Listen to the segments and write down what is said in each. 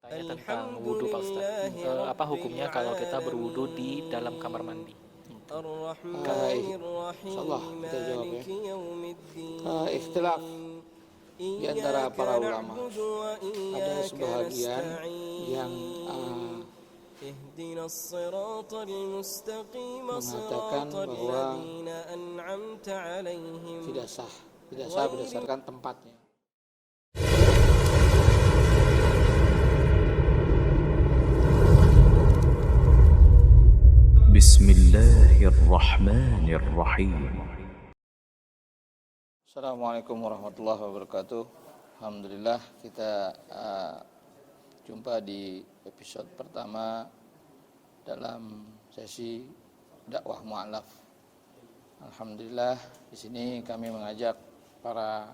Tanya tentang wudhu Pak Ustaz. Apa hukumnya kalau kita berwudhu di dalam kamar mandi? Insyaallah kita jawab ya. Ikhtilaf di antara para ulama. Ada sebahagian yang mengatakan bahwa tidak sah berdasarkan tempatnya. Bismillahirrahmanirrahim. Assalamualaikum warahmatullahi wabarakatuh. Alhamdulillah kita jumpa di episode pertama dalam sesi dakwah mu'alaf. Alhamdulillah di sini kami mengajak para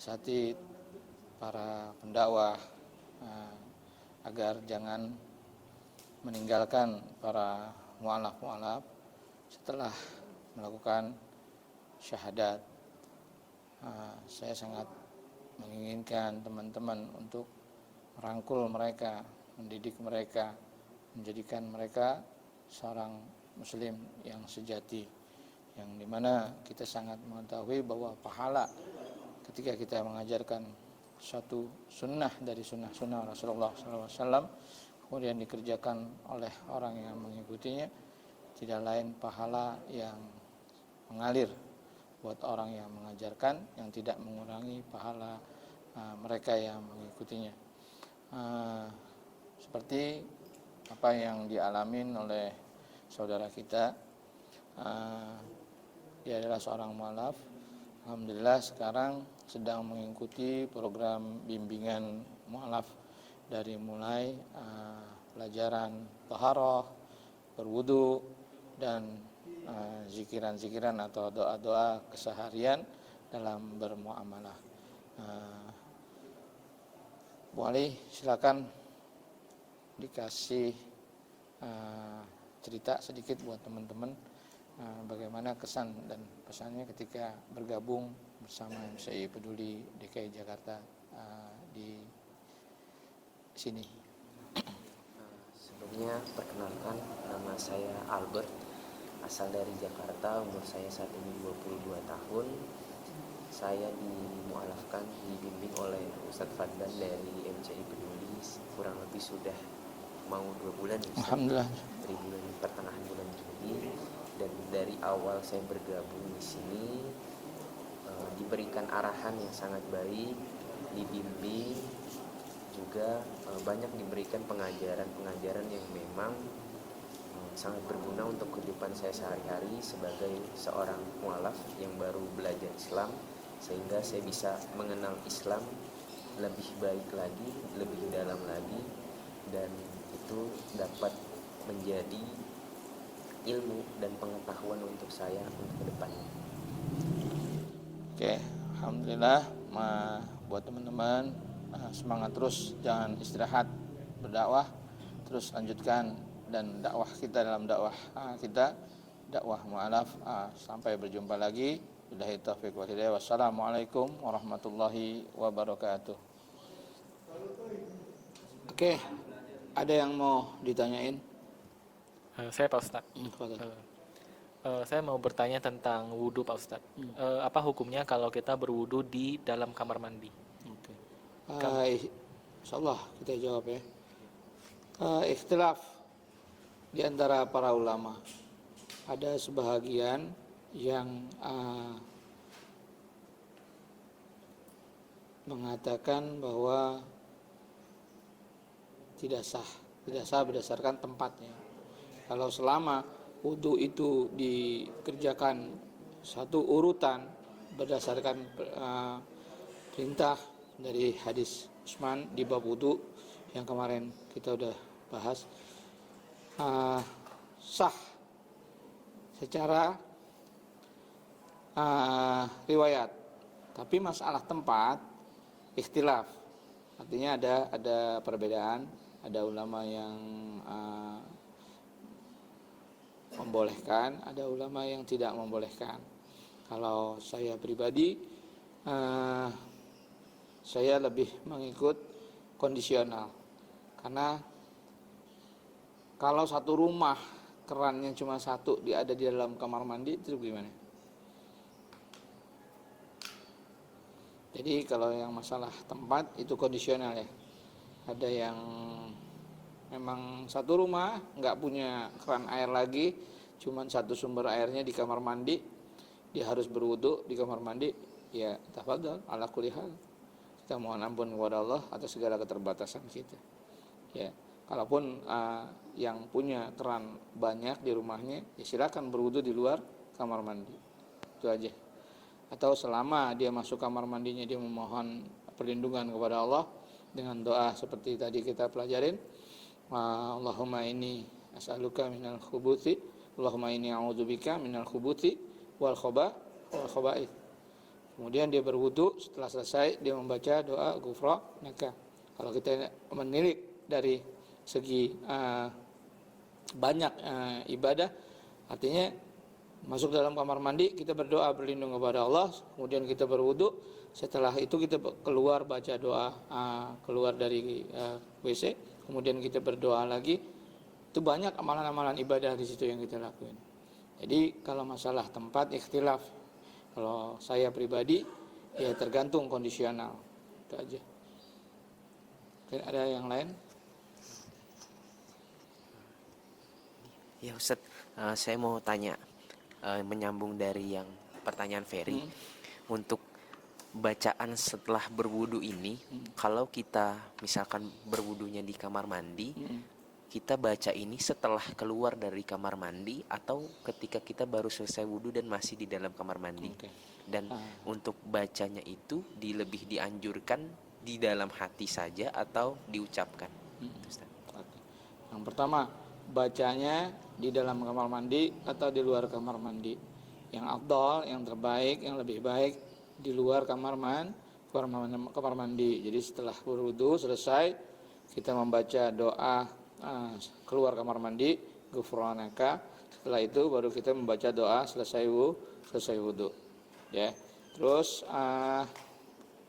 asatidz, para pendakwah agar jangan meninggalkan para mu'alaf setelah melakukan syahadat. Saya sangat menginginkan teman-teman untuk merangkul mereka, mendidik mereka, menjadikan mereka seorang muslim yang sejati, yang dimana kita sangat mengetahui bahwa pahala ketika kita mengajarkan suatu sunnah dari sunnah-sunnah Rasulullah SAW kemudian dikerjakan oleh orang yang mengikutinya, tidak lain pahala yang mengalir buat orang yang mengajarkan, yang tidak mengurangi pahala mereka yang mengikutinya. Seperti apa yang dialamin oleh saudara kita, dia adalah seorang mu'alaf. Alhamdulillah sekarang sedang mengikuti program bimbingan mu'alaf dari mulai pelajaran taharah, berwudu, dan zikiran-zikiran atau doa-doa keseharian dalam bermuamalah. Boleh silakan dikasih cerita sedikit buat teman-teman bagaimana kesan dan pesannya ketika bergabung bersama MCI Peduli DKI Jakarta di sini. Sebelumnya perkenalkan, nama saya Albert, asal dari Jakarta, umur saya saat ini 22 tahun. Saya dimualafkan, dibimbing oleh Ustadz Fadlan dari MCI Peduli kurang lebih sudah mau 2 bulan. Alhamdulillah. Dari pertengahan bulan Juli, dan dari awal saya bergabung di sini diberikan arahan yang sangat baik, dibimbing, juga banyak diberikan pengajaran yang memang sangat berguna untuk kehidupan saya sehari-hari sebagai seorang mu'alaf yang baru belajar Islam, sehingga saya bisa mengenal Islam lebih baik lagi, lebih dalam lagi, dan itu dapat menjadi ilmu dan pengetahuan untuk saya untuk kedepannya. Oke, alhamdulillah buat teman-teman semangat terus, jangan istirahat berdakwah, terus lanjutkan dan dakwah kita dalam dakwah kita dakwah mu'alaf. Sampai berjumpa lagi. Billahi taufiq wal hidayah. Wassalamualaikum warahmatullahi wabarakatuh. Oke, ada yang mau ditanyain? Saya Pak Ustaz. Saya mau bertanya tentang wudhu Pak Ustaz. Apa hukumnya kalau kita berwudhu di dalam kamar mandi? Insyaallah kita jawab ya. Ikhtilaf di antara para ulama. Ada sebahagian yang mengatakan bahwa tidak sah berdasarkan tempatnya. Kalau selama wudu itu dikerjakan satu urutan berdasarkan perintah dari hadis Utsman di bab wudu yang kemarin kita udah bahas, sah secara riwayat. Tapi masalah tempat ikhtilaf, artinya ada perbedaan. Ada ulama yang membolehkan, ada ulama yang tidak membolehkan. Kalau saya pribadi, saya lebih mengikut kondisional. Karena kalau satu rumah kerannya cuma satu, dia ada di dalam kamar mandi, itu gimana? Jadi kalau yang masalah tempat itu kondisional ya. Ada yang memang satu rumah nggak punya keran air lagi, cuman satu sumber airnya di kamar mandi, dia harus berwudu di kamar mandi, ya tafadhol ala kulli hal. Kita mohon ampun kepada Allah atas segala keterbatasan kita. Ya, kalaupun yang punya keran banyak di rumahnya, ya silakan berwudu di luar kamar mandi. Itu aja. Atau selama dia masuk kamar mandinya dia memohon perlindungan kepada Allah dengan doa seperti tadi kita pelajarin, Allahumma inni as'aluka minal khubuthi, Allahumma inni a'udzubika minal khubuthi wal khaba'ith. Kemudian dia berwudu, setelah selesai dia membaca doa ghufranaka. Kalau kita menilik dari segi banyak ibadah, artinya masuk dalam kamar mandi kita berdoa berlindung kepada Allah, kemudian kita berwudu, setelah itu kita keluar baca doa, keluar dari WC, kemudian kita berdoa lagi. Itu banyak amalan-amalan ibadah di situ yang kita lakuin. Jadi kalau masalah tempat ikhtilaf. Kalau saya pribadi ya tergantung kondisional. Itu aja. Ada yang lain? Ya Ustadz, saya mau tanya, menyambung dari yang pertanyaan Ferry, untuk bacaan setelah berwudu ini, kalau kita misalkan berwudunya di kamar mandi, kita baca ini setelah keluar dari kamar mandi atau ketika kita baru selesai wudu dan masih di dalam kamar mandi. Dan untuk bacanya itu lebih dianjurkan di dalam hati saja atau diucapkan. Yang pertama, bacanya di dalam kamar mandi atau di luar kamar mandi. Yang afdal, yang terbaik, yang lebih baik di luar kamar mandi. Jadi setelah berwudu selesai, kita membaca doa keluar kamar mandi, ghufranaka. Setelah itu baru kita membaca doa selesai wudu. Ya. Terus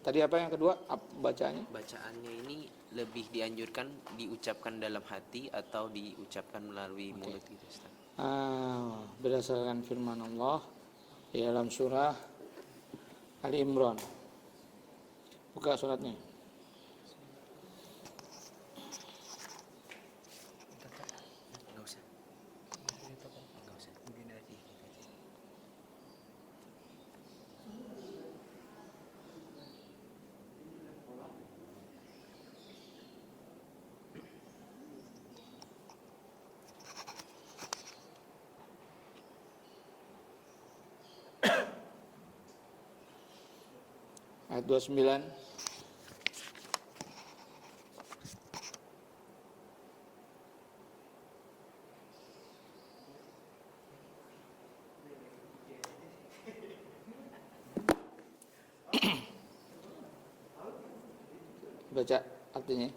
tadi apa yang kedua? Bacanya? Bacaannya ini lebih dianjurkan diucapkan dalam hati atau diucapkan melalui mulut gitu, Ustaz? Berdasarkan firman Allah di dalam surah Ali Imran. Buka suratnya. Enggak usah. Begini aja. Ayat 29. Baca artinya.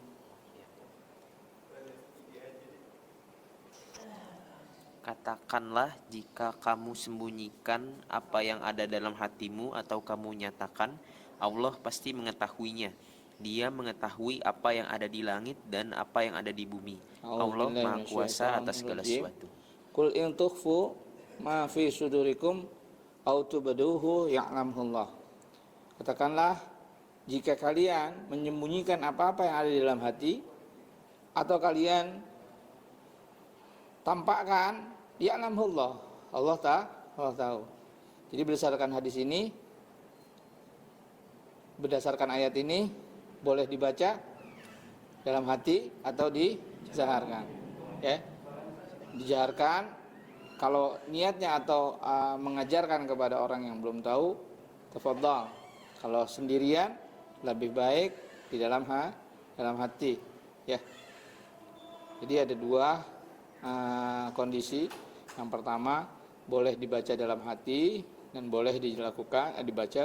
Katakanlah jika kamu sembunyikan apa yang ada dalam hatimu atau kamu nyatakan, Allah pasti mengetahuinya. Dia mengetahui apa yang ada di langit dan apa yang ada di bumi. Allah Maha Kuasa atas segala sesuatu. Qul in tukhfu ma fi sudurikum aw tubduhu ya'lamullah. Katakanlah, jika kalian menyembunyikan apa-apa yang ada di dalam hati atau kalian tampakkan, ya'lamullah, Allah tahu. Jadi berdasarkan hadis ini, berdasarkan ayat ini, boleh dibaca dalam hati atau dijaharkan. Ya, dijaharkan kalau niatnya atau mengajarkan kepada orang yang belum tahu, tafadhal. Kalau sendirian lebih baik di dalam hati. Ya. Jadi ada dua kondisi. Yang pertama, boleh dibaca dalam hati dan boleh dibaca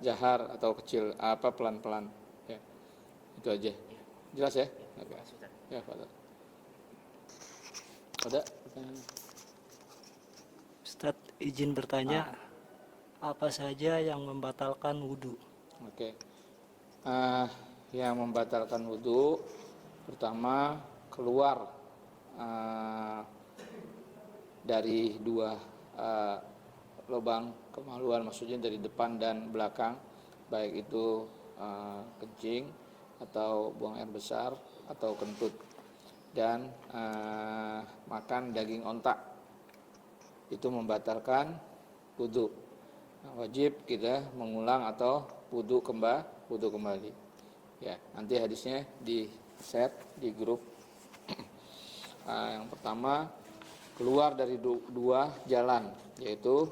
jahar atau kecil, pelan-pelan. Ya. Itu aja. Jelas ya? Oke. Ya, Pak. Ada pertanyaan? Ustaz, izin bertanya, apa saja yang membatalkan wudhu? Oke. Yang membatalkan wudhu Pertama, keluar dari dua lubang kemaluan, maksudnya dari depan dan belakang, baik itu kencing atau buang air besar atau kentut. Dan makan daging onta itu membatalkan wudu. Wajib kita mengulang atau wudu kembali. Ya, nanti hadisnya di share di grup. Yang pertama, keluar dari dua jalan, yaitu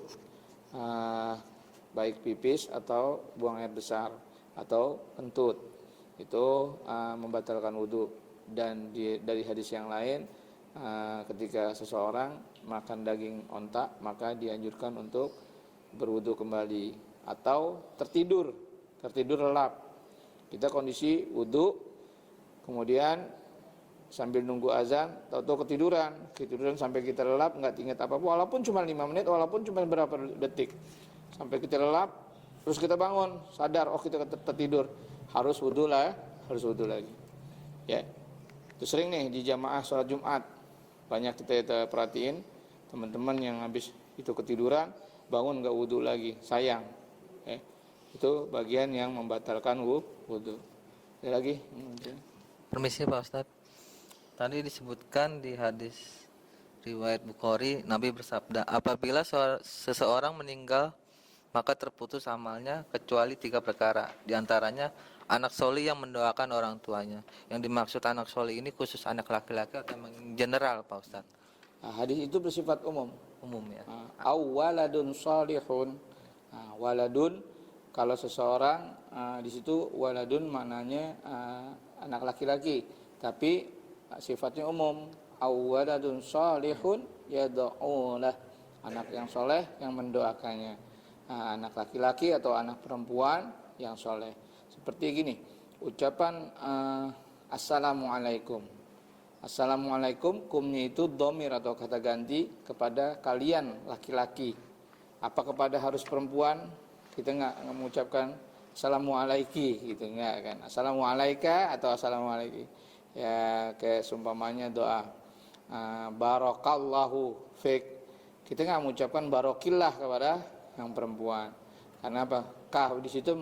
baik pipis atau buang air besar atau kentut, itu membatalkan wudu. Dan dari hadis yang lain, ketika seseorang makan daging onta, maka dianjurkan untuk berwudu kembali. Atau tertidur lelap, kita kondisi wudu, kemudian sambil nunggu azan, tahu-tahu ketiduran sampai kita lelap, nggak ingat apa-apa, walaupun cuma 5 menit, walaupun cuma berapa detik, sampai kita lelap, terus kita bangun, sadar, oh kita tertidur, harus wudu lagi. Ya, itu sering nih di jamaah sholat Jumat, banyak kita perhatiin teman-teman yang habis itu ketiduran, bangun nggak wudu lagi, sayang. Itu bagian yang membatalkan wudu. Ada lagi? Permisi Pak Ustadz. Tadi disebutkan di hadis riwayat Bukhari, Nabi bersabda, apabila seseorang meninggal maka terputus amalnya kecuali 3 perkara. Di antaranya anak soli yang mendoakan orang tuanya. Yang dimaksud anak soli ini khusus anak laki-laki atau memang general Pak Ustadz? Hadis itu bersifat umum. Umum ya. Waladun salihun. Waladun, kalau seseorang di situ waladun maknanya anak laki-laki, tapi sifatnya umum. Waladun salihun yad'ulah, anak yang soleh yang mendoakannya. Anak laki-laki atau anak perempuan yang soleh. Seperti gini, ucapan assalamualaikum. Assalamualaikum, kumnya itu dhamir atau kata ganti kepada kalian laki-laki. Apa kepada harus perempuan? Kita nggak mengucapkan assalamualaiki gitu, nggak kan? Assalamualaika atau assalamualaiki. Ya, kayak seumpamanya doa barakallahu fik. Kita nggak mengucapkan barokillah kepada yang perempuan. Karena apa? Kah di situ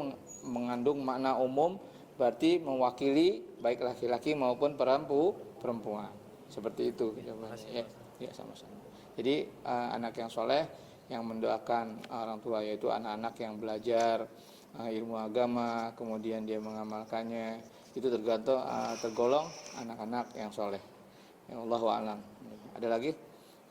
mengandung makna umum, berarti mewakili baik laki-laki maupun perempuan. Seperti itu jawabannya. Ya, sama-sama. Jadi anak yang soleh yang mendoakan orang tua, yaitu anak-anak yang belajar ilmu agama, kemudian dia mengamalkannya, itu tergolong anak-anak yang soleh. Ya, Allahu a'lam. Ada lagi?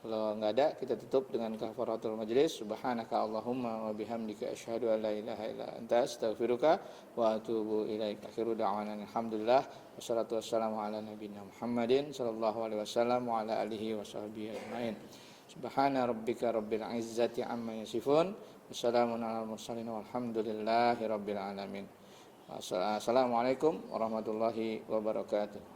Kalau nggak ada, kita tutup dengan kafaratul majlis. Subhanaka Allahumma wa bihamdika asyhadu an la ilaha illa anta astaghfiruka wa atubu ilaik. Akhiru da'wana alhamdulillah wassalatu wassalamu ala nabiyina Muhammadin sallallahu alaihi wasallam wa ala alihi washabbihi ajmain. Subhana rabbika rabbil izzati amma yasifun, wassalamun alal mursalin walhamdulillahi rabbil alamin. Assalamualaikum warahmatullahi wabarakatuh.